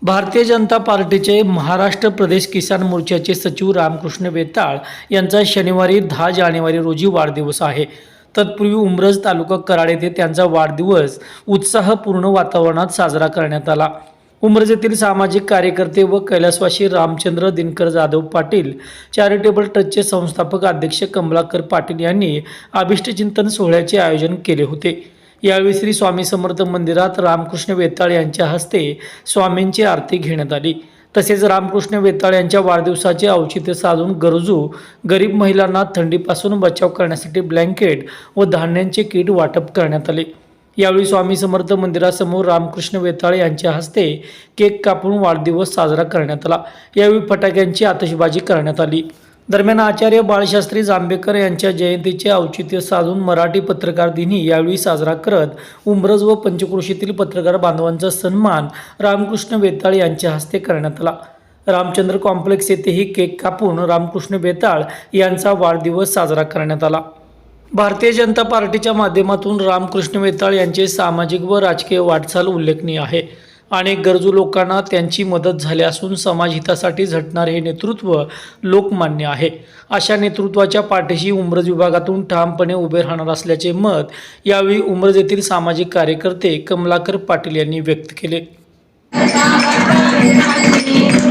भारतीय जनता पार्टीचे महाराष्ट्र प्रदेश किसान मोर्चाचे सचिव रामकृष्ण वेताळ यांचा शनिवारी 10 जानेवारी रोजी वाढदिवस आहे। तत्पूर्वी उमरज तालुका कराड येथे त्यांचा वाढदिवस उत्साहपूर्ण वातावरणात साजरा करण्यात आला। उमरज येथील सामाजिक कार्यकर्ते व कैलासवासी रामचंद्र दिनकर जाधव पाटील चॅरिटेबल ट्रस्टचे संस्थापक अध्यक्ष कमलाकर पाटील यांनी अभिष्टचिंतन सोहळ्याचे आयोजन केले होते। यावेळी श्री स्वामी समर्थ मंदिरात रामकृष्ण वेताळ यांच्या हस्ते स्वामींची आरती घेण्यात आली। तसेच रामकृष्ण वेताळ यांच्या वाढदिवसाचे औचित्य साधून गरीब महिलांना थंडीपासून बचाव करण्यासाठी ब्लँकेट व धान्यांचे किट वाटप करण्यात आले। यावेळी स्वामी समर्थ मंदिरासमोर रामकृष्ण वेताळ यांच्या हस्ते केक कापून वाढदिवस साजरा करण्यात आला। यावेळी फटाक्यांची आतषबाजी करण्यात आली। दरम्यान आचार्य बाळशास्त्री जांभेकर यांच्या जयंतीचे औचित्य साधून मराठी पत्रकार दिनी यावेळी साजरा करत उमरज व पंचक्रोशीतील पत्रकार बांधवांचा सन्मान रामकृष्ण वेताळ यांच्या हस्ते करण्यात आला। रामचंद्र कॉम्प्लेक्स येथेही केक कापून रामकृष्ण वेताळ यांचा वाढदिवस साजरा करण्यात आला। भारतीय जनता पार्टीच्या माध्यमातून रामकृष्ण वेताळ यांचे सामाजिक व राजकीय वाटचाल उल्लेखनीय आहे। अनेक गरजू लोकांना त्यांची मदत झाली असून समाजहितासाठी झटणारे हे नेतृत्व लोकमान्य आहे। अशा नेतृत्वाच्या पाठीशी उमरज विभागातून ठामपणे उभे राहणार असल्याचे मत यावेळी उमरज येथील सामाजिक कार्यकर्ते कमलाकर पाटील यांनी व्यक्त केले। आरती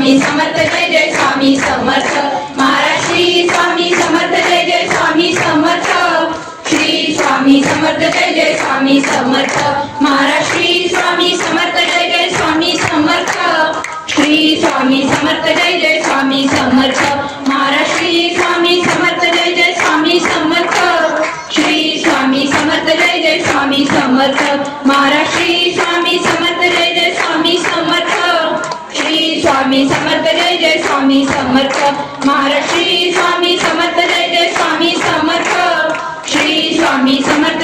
स्वामी समर्थ जय जय स्वामी समर्थ महाराज श्री स्वामी समर्थ जय जय स्वामी समर्थ श्री स्वामी समर्थ जय जय स्वामी समर्थ महाराज श्री स्वामी समर्थ जय जय स्वामी समर्थ श्री स्वामी समर्थ जय जय स्वामी समर्थ महाराज श्री स्वामी समर्थ जय जय स्वामी समर्थ श्री स्वामी समर्थ जय जय स्वामी समर्थ महाराज श्री स्वामी समर्थ जय जय स्वामी समर्थ श्री स्वामी समर्थ जय जय स्वामी समर्थ महाराज श्री स्वामी समर्थ जय जय स्वामी समर्थ श्री स्वामी समर्थ